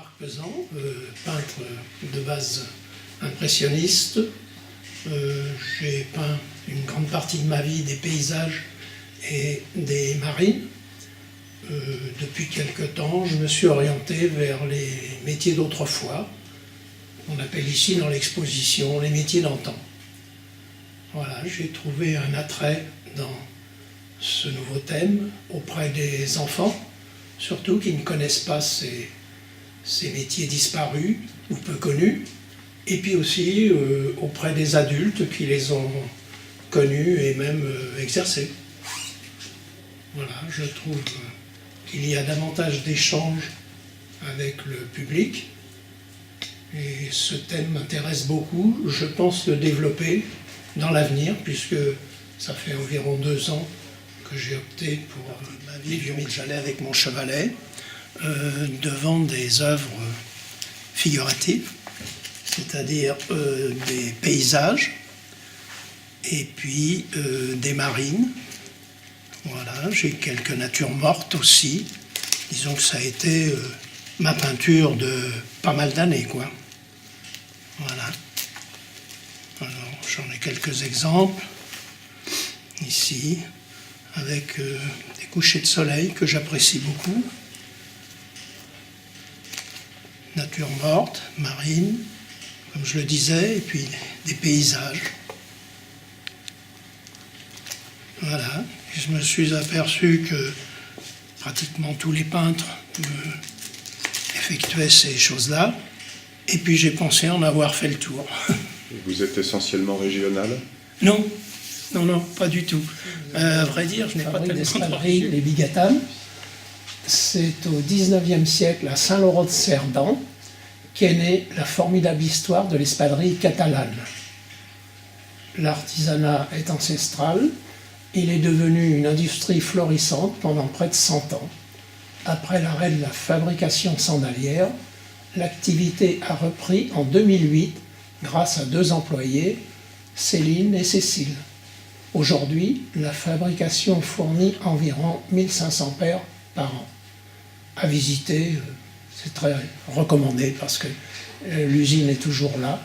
Marc Pesan, peintre de base impressionniste. J'ai peint une grande partie de ma vie des paysages et des marines. Depuis quelque temps, je me suis orienté vers les métiers d'autrefois. On appelle ici dans l'exposition les métiers d'antan. Voilà, j'ai trouvé un attrait dans ce nouveau thème auprès des enfants, surtout qui ne connaissent pas ces métiers disparus ou peu connus, et puis aussi auprès des adultes qui les ont connus et même exercés. Voilà, je trouve qu'il y a davantage d'échanges avec le public, et ce thème m'intéresse beaucoup. Je pense le développer dans l'avenir, puisque ça fait environ 2 ans que j'ai opté pour ma vie. J'allais avec mon chevalet devant des œuvres figuratives, c'est-à-dire des paysages et puis des marines. Voilà, j'ai quelques natures mortes aussi. Disons que ça a été ma peinture de pas mal d'années, quoi. Voilà. Alors, j'en ai quelques exemples ici, avec des couchers de soleil que j'apprécie beaucoup. Nature morte, marine, comme je le disais, et puis des paysages. Voilà. Et je me suis aperçu que pratiquement tous les peintres effectuaient ces choses-là, et puis j'ai pensé en avoir fait le tour. Vous êtes essentiellement régional ? Non, pas du tout. À vrai dire, je n'ai pas tellement les Bigatanes. C'est au XIXe siècle, à Saint-Laurent-de-Cerdan, qu'est née la formidable histoire de l'espadrille catalane. L'artisanat est ancestral. Il est devenu une industrie florissante pendant près de 100 ans. Après l'arrêt de la fabrication sandalière, l'activité a repris en 2008 grâce à 2 employés, Céline et Cécile. Aujourd'hui, la fabrication fournit environ 1500 paires par an. À visiter, c'est très recommandé parce que l'usine est toujours là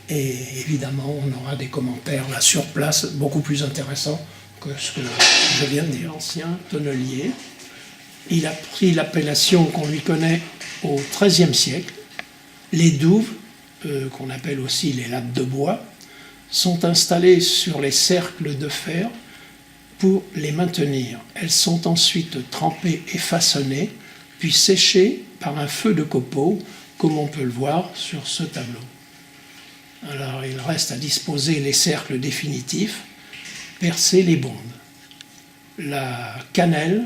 et évidemment on aura des commentaires là sur place beaucoup plus intéressants que ce que je viens de dire. L'ancien tonnelier, il a pris l'appellation qu'on lui connaît au XIIIe siècle. Les douves, qu'on appelle aussi les lattes de bois, sont installées sur les cercles de fer pour les maintenir. Elles sont ensuite trempées et façonnées, puis séchées par un feu de copeaux, comme on peut le voir sur ce tableau. Alors il reste à disposer les cercles définitifs, percer les bondes. La cannelle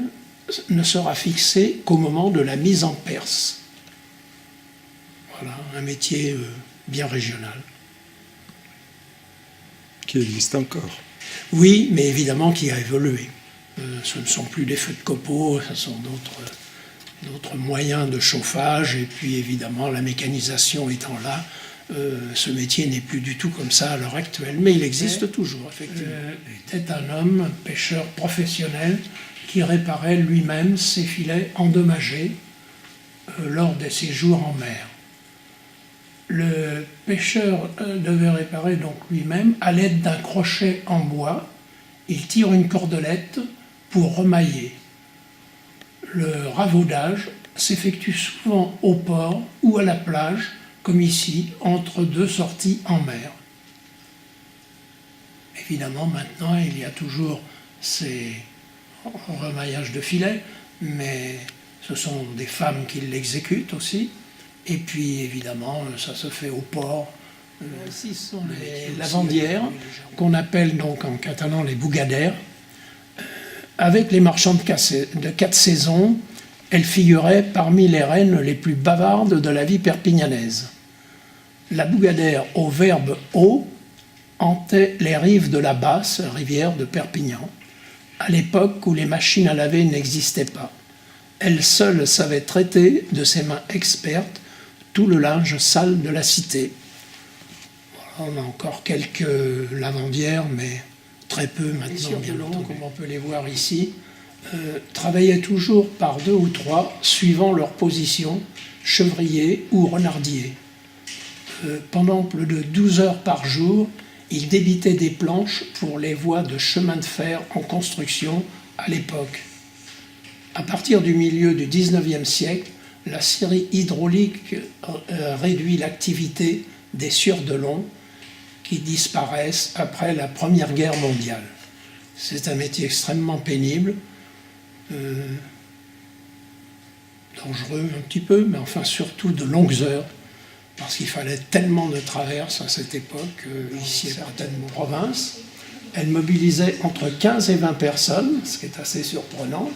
ne sera fixée qu'au moment de la mise en perce. Voilà, un métier bien régional. Qui existe encore. Oui, mais évidemment qui a évolué. Ce ne sont plus des feux de copeaux, ce sont d'autres moyens de chauffage, et puis évidemment la mécanisation étant là, ce métier n'est plus du tout comme ça à l'heure actuelle, mais il existe toujours, effectivement. Était un homme, un pêcheur professionnel, qui réparait lui-même ses filets endommagés lors des séjours en mer. Le pêcheur devait réparer donc lui-même à l'aide d'un crochet en bois. Il tire une cordelette pour remailler. Le ravaudage s'effectue souvent au port ou à la plage, comme ici, entre 2 sorties en mer. Évidemment, maintenant, il y a toujours ces remaillages de filets, mais ce sont des femmes qui l'exécutent aussi. Et puis, évidemment, ça se fait au port. Ici, ce sont les lavandières, qu'on appelle donc en catalan les bougadères. Avec les marchands de 4 saisons, elles figuraient parmi les reines les plus bavardes de la vie perpignanaise. La bougadère au verbe « eau » hantait les rives de la basse rivière de Perpignan, à l'époque où les machines à laver n'existaient pas. Elle seule savait traiter de ses mains expertes tout le linge sale de la cité. Voilà, on a encore quelques lavandières, mais très peu maintenant, bien longtemps, comme on peut les voir ici. travaillaient toujours par 2 ou 3, suivant leur position, chevrier ou renardier. Pendant plus de 12 heures par jour, ils débitaient des planches pour les voies de chemin de fer en construction à l'époque. À partir du milieu du XIXe siècle, la scierie hydraulique réduit l'activité des sur-de-long qui disparaissent après la Première Guerre mondiale. C'est un métier extrêmement pénible, dangereux un petit peu, mais enfin surtout de longues heures, parce qu'il fallait tellement de traverses à cette époque, ici et certaines provinces. Elle mobilisait entre 15 et 20 personnes, ce qui est assez surprenant.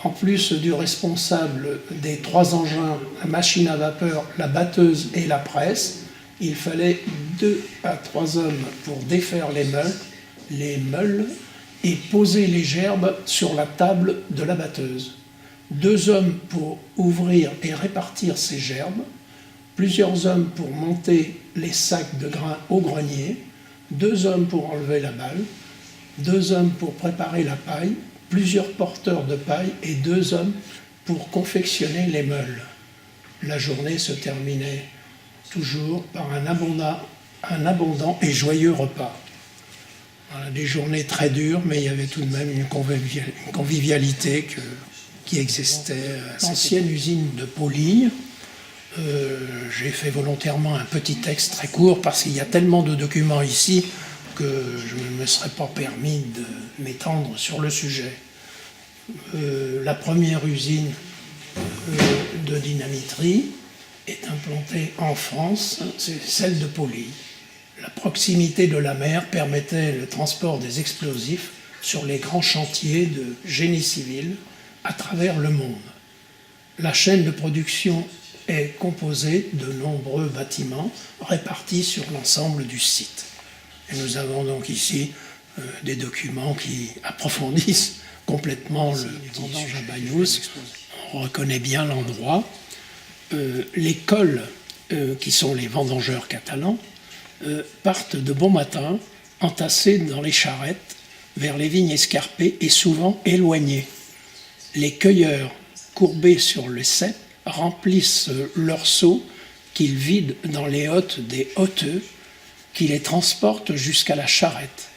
En plus du responsable des 3 engins, la machine à vapeur, la batteuse et la presse, il fallait 2 à 3 hommes pour défaire les meules et poser les gerbes sur la table de la batteuse. 2 hommes pour ouvrir et répartir ces gerbes, plusieurs hommes pour monter les sacs de grains au grenier, 2 hommes pour enlever la balle, 2 hommes pour préparer la paille, plusieurs porteurs de paille et 2 hommes pour confectionner les meules. La journée se terminait toujours par un abondant et joyeux repas. Voilà, des journées très dures, mais il y avait tout de même une convivialité qui existait. L'ancienne usine de Pauligne, j'ai fait volontairement un petit texte très court parce qu'il y a tellement de documents ici que je ne me serais pas permis de m'étendre sur le sujet. La première usine de dynamiterie est implantée en France, c'est celle de Pauligne. La proximité de la mer permettait le transport des explosifs sur les grands chantiers de génie civil à travers le monde. La chaîne de production est composée de nombreux bâtiments répartis sur l'ensemble du site. Et nous avons donc ici des documents qui approfondissent complètement le vendange à Banyuls. On reconnaît bien l'endroit. Les cols, qui sont les vendangeurs catalans, partent de bon matin, entassés dans les charrettes, vers les vignes escarpées et souvent éloignées. Les cueilleurs, courbés sur le cep, remplissent leurs seaux qu'ils vident dans les hottes des hotteux, qui les transportent jusqu'à la charrette.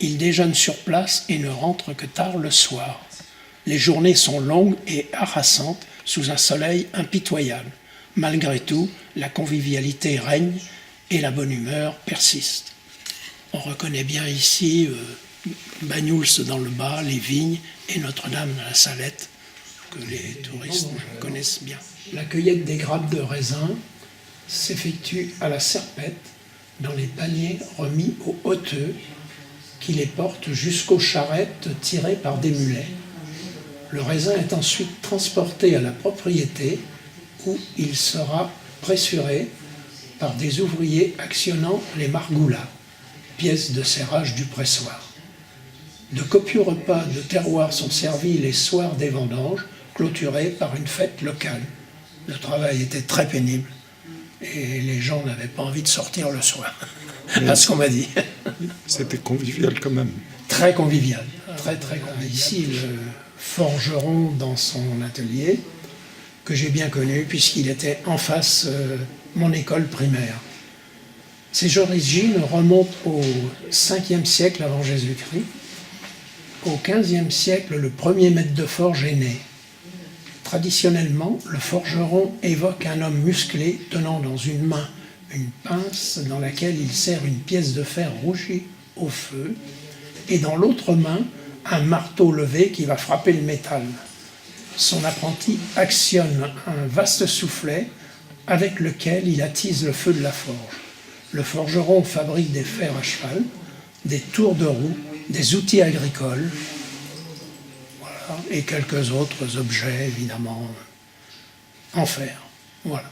Ils déjeunent sur place et ne rentrent que tard le soir. Les journées sont longues et harassantes sous un soleil impitoyable. Malgré tout, la convivialité règne et la bonne humeur persiste. On reconnaît bien ici Banyuls dans le bas, les vignes et Notre-Dame de la Salette, que les touristes connaissent bien. La cueillette des grappes de raisin s'effectue à la serpette dans les paniers remis aux hotteux qui les portent jusqu'aux charrettes tirées par des mulets. Le raisin est ensuite transporté à la propriété où il sera pressuré par des ouvriers actionnant les margoulas, pièces de serrage du pressoir. De copieux repas de terroir sont servis les soirs des vendanges, clôturés par une fête locale. Le travail était très pénible et les gens n'avaient pas envie de sortir le soir, à ce qu'on m'a dit. C'était convivial quand même. Très convivial, très très convivial. Ici, le forgeron dans son atelier, que j'ai bien connu puisqu'il était en face de mon école primaire. Ses origines remontent au 5e siècle avant Jésus-Christ. Au 15e siècle, le premier maître de forge est né. Traditionnellement, le forgeron évoque un homme musclé tenant dans une main une pince dans laquelle il serre une pièce de fer rougie au feu et dans l'autre main un marteau levé qui va frapper le métal. Son apprenti actionne un vaste soufflet avec lequel il attise le feu de la forge. Le forgeron fabrique des fers à cheval, des tours de roue, des outils agricoles, voilà, et quelques autres objets, évidemment, en fer. Voilà.